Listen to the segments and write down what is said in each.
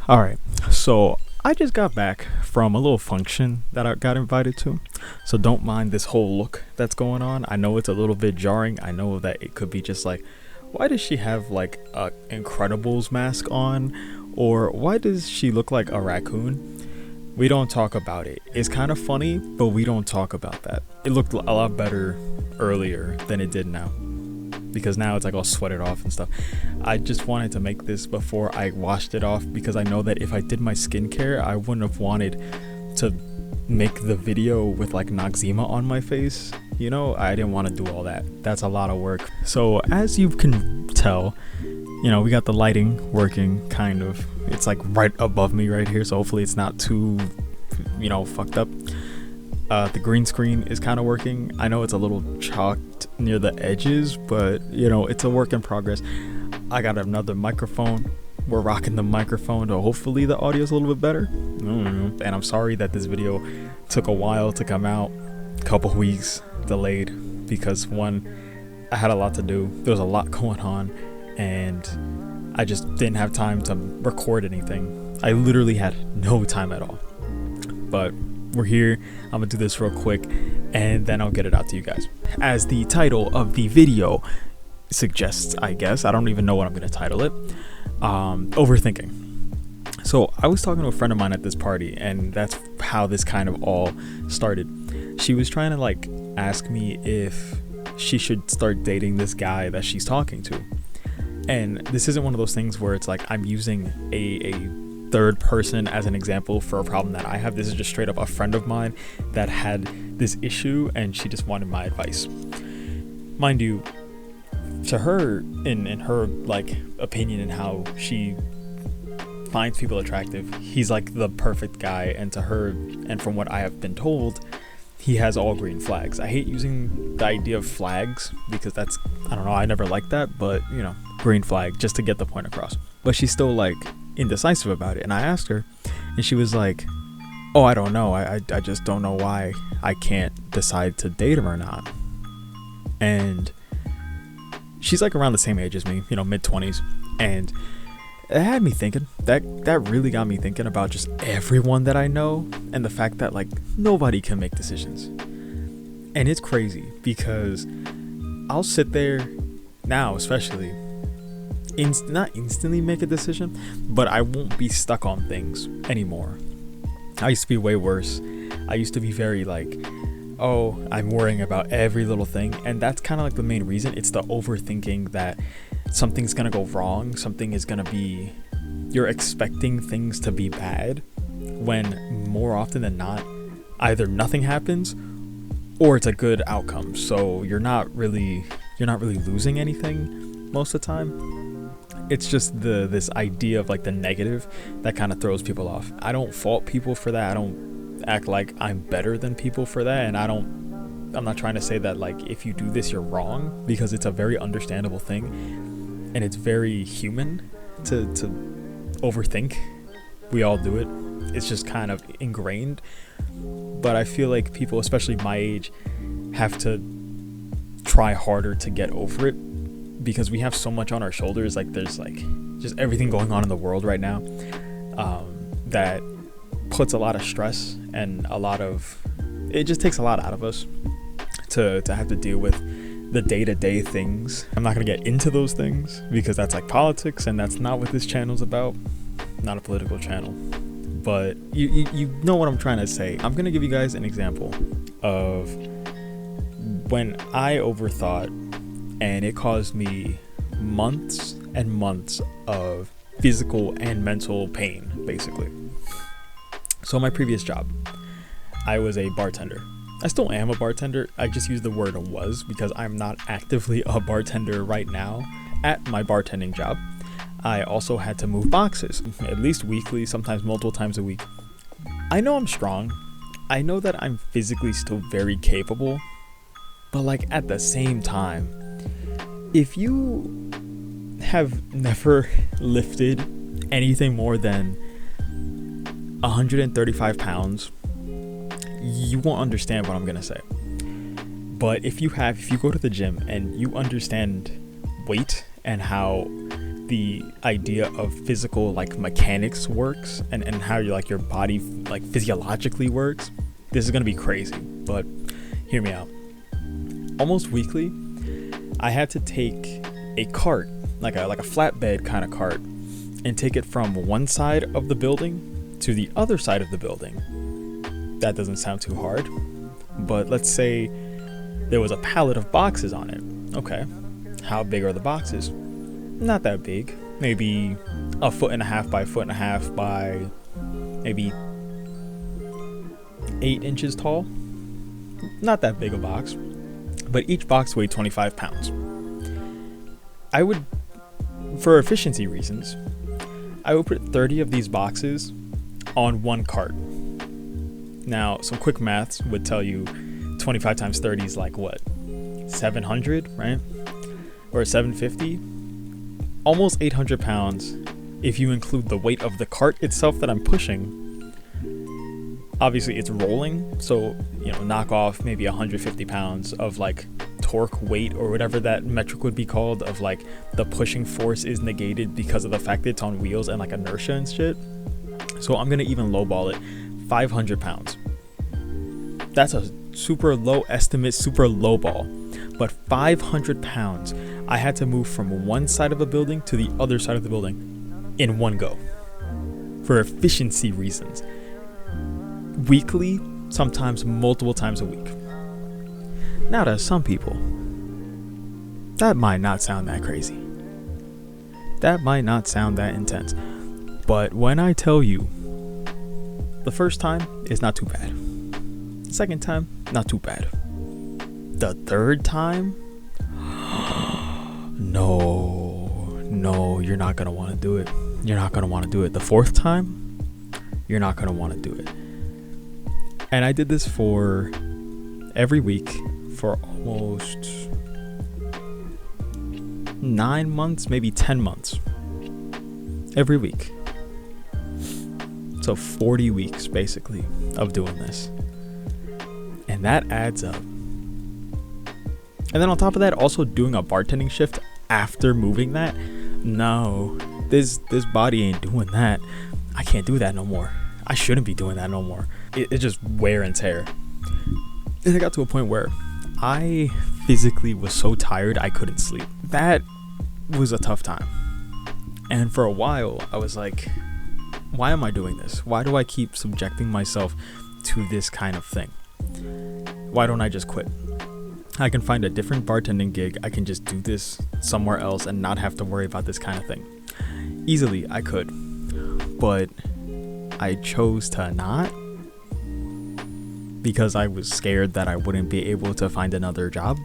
All right, so I just got back from a little function that I got invited to. So don't mind this whole look that's going on. I know it's a little bit jarring. I know that it could be just like, why does she have like a Incredibles mask on? Or why does she look like a raccoon? We don't talk about it. It's kind of funny, but we don't talk about that. It looked a lot better earlier than it did now, because now it's like all sweated off and stuff. I just wanted to make this before I washed it off, because I know that if I did my skincare, I wouldn't have wanted to make the video with like Noxzema on my face. You know, I didn't want to do all that. That's a lot of work. So as you can tell, you know, we got the lighting working kind of. It's like right above me right here, so hopefully it's not too, you know, fucked up. The green screen is kind of working. I know it's a little chalked near the edges, but you know, it's a work in progress. I got another microphone. We're rocking the microphone, so hopefully the audio is a little bit better. And I'm sorry that this video took a while to come out, a couple weeks delayed, because one, I had a lot to do. There was a lot going on, and I just didn't have time to record anything. I literally had no time at all. But we're here. I'm gonna do this real quick, and then I'll get it out to you guys. As the title of the video suggests, I guess, I don't even know what I'm gonna title it. Overthinking. So I was talking to a friend of mine at this party, and that's how this kind of all started. She was trying to like ask me if she should start dating this guy that she's talking to. And this isn't one of those things where it's like I'm using a third person as an example for a problem that I have. This is just straight up a friend of mine that had this issue, and she just wanted my advice. Mind you, to her, in her like opinion and how she finds people attractive, he's like the perfect guy, and to her, and from what I have been told, he has all green flags. I hate using the idea of flags because that's, I don't know, I never liked that, but you know, green flag, just to get the point across. But she's still like indecisive about it, and I asked her, and she was like, oh, I don't know, I just don't know why I can't decide to date him or not. And she's like around the same age as me, you know, mid-20s, and it had me thinking. That really got me thinking about just everyone that I know, and the fact that like nobody can make decisions. And it's crazy because I'll sit there now, especially not instantly make a decision, but I won't be stuck on things anymore. I used to be way worse. I used to be very like, oh, I'm worrying about every little thing, and that's kind of like the main reason. It's the overthinking that something's gonna go wrong, something is gonna be, you're expecting things to be bad, when more often than not, either nothing happens or it's a good outcome. So you're not really losing anything most of the time. It's just this idea of like the negative that kind of throws people off. I don't fault people for that. I don't act like I'm better than people for that, and I'm not trying to say that like if you do this you're wrong, because it's a very understandable thing, and it's very human to overthink. We all do it. It's just kind of ingrained. But I feel like people, especially my age, have to try harder to get over it, because we have so much on our shoulders. Like there's like just everything going on in the world right now, that puts a lot of stress, and it just takes a lot out of us to have to deal with the day-to-day things. I'm not gonna get into those things because that's like politics, and that's not what this channel's about. Not a political channel, but you know what I'm trying to say. I'm gonna give you guys an example of when I overthought, and it caused me months and months of physical and mental pain, basically. So my previous job, I was a bartender. I still am a bartender. I just use the word was because I'm not actively a bartender right now at my bartending job. I also had to move boxes at least weekly, sometimes multiple times a week. I know I'm strong. I know that I'm physically still very capable, but like at the same time, if you have never lifted anything more than 135 pounds, you won't understand what I'm gonna say. But if you go to the gym and you understand weight and how the idea of physical like mechanics works and how your body like physiologically works, this is gonna be crazy, but hear me out. Almost weekly, I had to take a cart, like a flatbed kind of cart, and take it from one side of the building to the other side of the building. That doesn't sound too hard, but let's say there was a pallet of boxes on it. Okay, how big are the boxes? Not that big, maybe 1.5 by 1.5 by maybe 8 inches tall. Not that big a box, but each box weighed 25 pounds. I would, for efficiency reasons, I would put 30 of these boxes on one cart. Now, some quick maths would tell you 25 times 30 is like what? 700, right? Or 750? Almost 800 pounds if you include the weight of the cart itself that I'm pushing. Obviously, it's rolling, so, knock off maybe 150 pounds of like torque weight or whatever that metric would be called, of like the pushing force is negated because of the fact that it's on wheels and like inertia and shit. So I'm gonna even lowball it, 500 pounds. That's a super low estimate, super low ball, but 500 pounds I had to move from one side of a building to the other side of the building in one go for efficiency reasons. Weekly, sometimes multiple times a week. Now, to some people, that might not sound that crazy. That might not sound that intense. But when I tell you, the first time is not too bad. The second time, not too bad. The third time, no, you're not going to want to do it. You're not going to want to do it. The fourth time, you're not going to want to do it. And I did this for every week for almost 9 months, maybe 10 months. Every week. So 40 weeks basically of doing this. And that adds up. And then on top of that, also doing a bartending shift after moving that. No, this body ain't doing that. I can't do that no more. I shouldn't be doing that no more. It's just wear and tear. And it got to a point where I physically was so tired I couldn't sleep. That was a tough time. And for a while, I was like, why am I doing this? Why do I keep subjecting myself to this kind of thing? Why don't I just quit? I can find a different bartending gig. I can just do this somewhere else and not have to worry about this kind of thing. Easily, I could. But I chose to not because I was scared that I wouldn't be able to find another job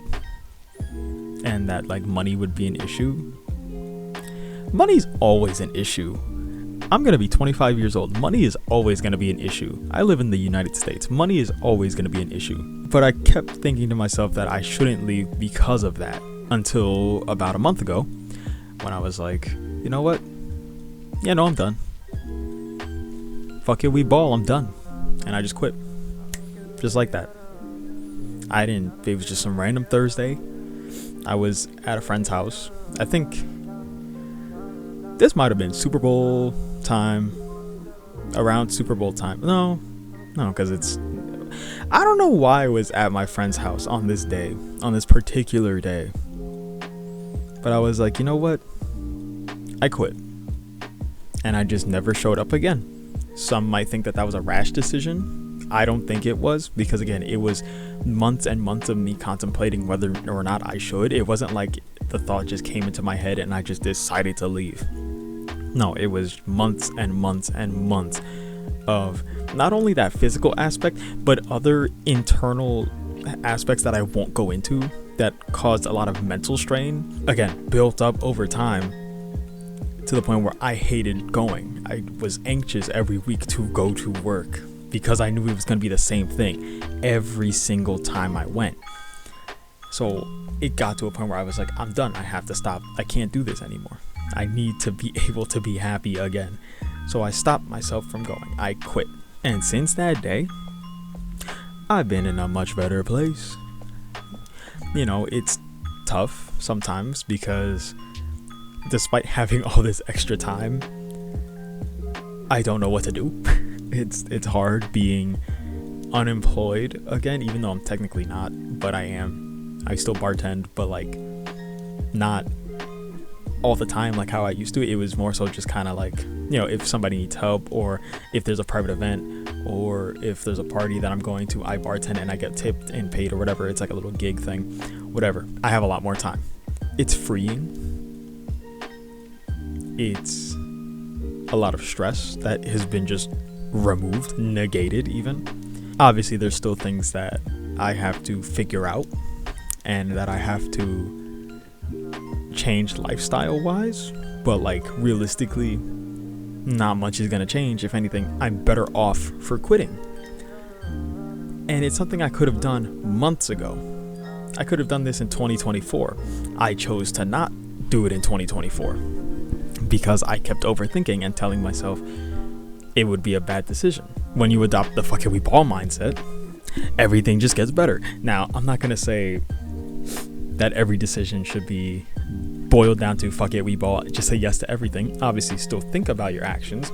and that like money would be an issue. Money's always an issue. I'm going to be 25 years old. Money is always going to be an issue. I live in the United States. Money is always going to be an issue. But I kept thinking to myself that I shouldn't leave because of that until about a month ago when I was like, you know what? Yeah, no, I'm done. Fuck it, we ball. I'm done. And I just quit. Just like that. It was just some random Thursday. I was at a friend's house. I think this might have been Super Bowl time, around Super Bowl time. No, because I don't know why I was at my friend's house on this day, on this particular day. But I was like, you know what? I quit. And I just never showed up again. Some might think that was a rash decision. I don't think it was, because again, it was months and months of me contemplating whether or not I should. It wasn't like the thought just came into my head and I just decided to leave. No, it was months and months and months of not only that physical aspect, but other internal aspects that I won't go into that caused a lot of mental strain. Again, built up over time to the point where I hated going. I was anxious every week to go to work because I knew it was going to be the same thing every single time I went. So it got to a point where I was like, I'm done. I have to stop. I can't do this anymore. I need to be able to be happy again. So I stopped myself from going. I quit. And since that day, I've been in a much better place. You know, it's tough sometimes because despite having all this extra time, I don't know what to do. It's hard being unemployed again, even though I'm technically not, but I am. I still bartend, but like not all the time like how I used to. It was more so just kind of like, if somebody needs help, or if there's a private event, or if there's a party that I'm going to, I bartend and I get tipped and paid or whatever. It's like a little gig thing, whatever. I have a lot more time. It's freeing. It's a lot of stress that has been just removed, negated even. Obviously, there's still things that I have to figure out and that I have to change lifestyle-wise, but like realistically, not much is gonna change. If anything, I'm better off for quitting. And it's something I could have done months ago. I could have done this in 2024. I chose to not do it in 2024 because I kept overthinking and telling myself it would be a bad decision. When you adopt the fucking we ball mindset, everything just gets better. Now, I'm not gonna say that every decision should be boiled down to fuck it, we ball, just say yes to everything. Obviously, still think about your actions.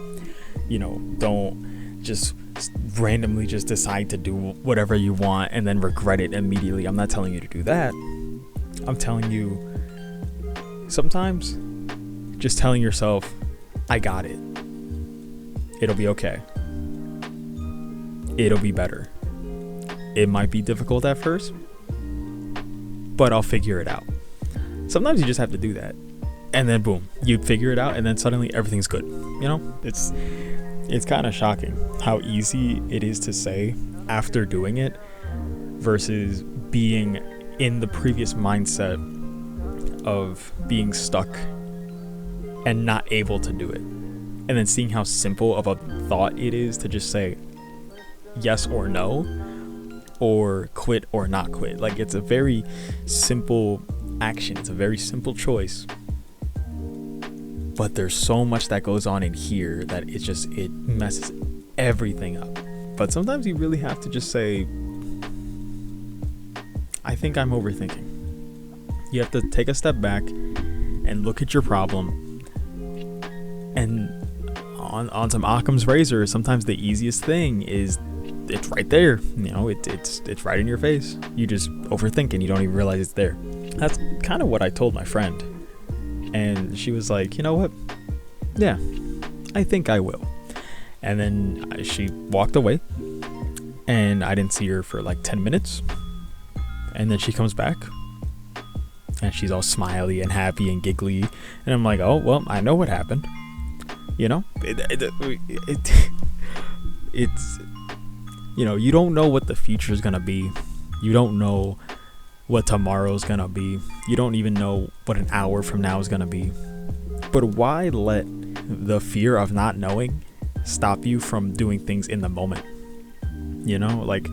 Don't just randomly just decide to do whatever you want and then regret it immediately. I'm not telling you to do that. I'm telling you, sometimes just telling yourself, I got it. It'll be okay. It'll be better. It might be difficult at first, but I'll figure it out. Sometimes you just have to do that, and then boom, you figure it out, and then suddenly everything's good. It's kind of shocking how easy it is to say after doing it versus being in the previous mindset of being stuck and not able to do it, and then seeing how simple of a thought it is to just say yes or no, or quit or not quit. Like, it's a very simple action. It's a very simple choice, but there's so much that goes on in here that it messes everything up. But sometimes you really have to just say, I think I'm overthinking. You have to take a step back and look at your problem, and on some Occam's razor, sometimes the easiest thing is it's right there. It's right in your face. You just overthink and you don't even realize it's there. That's kind of what I told my friend, and she was like, you know what? Yeah, I think I will. And then she walked away, and I didn't see her for like 10 minutes. And then she comes back, and she's all smiley and happy and giggly. And I'm like, oh, well, I know what happened. It's, you don't know what the future is going to be. You don't know what tomorrow's going to be. You don't even know what an hour from now is going to be. But why let the fear of not knowing stop you from doing things in the moment? Like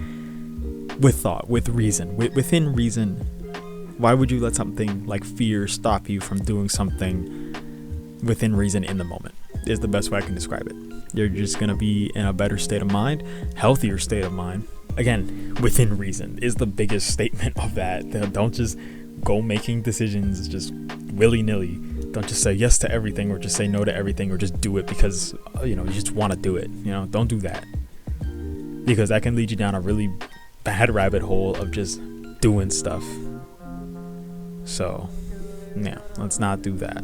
with thought, with reason, within reason. Why would you let something like fear stop you from doing something within reason in the moment? Is the best way I can describe it. You're just going to be in a better state of mind, healthier state of mind. Again, within reason is the biggest statement of that. Don't just go making decisions just willy-nilly. Don't just say yes to everything, or just say no to everything, or just do it because you just want to do it. Don't do that, because that can lead you down a really bad rabbit hole of just doing stuff. So yeah, let's not do that.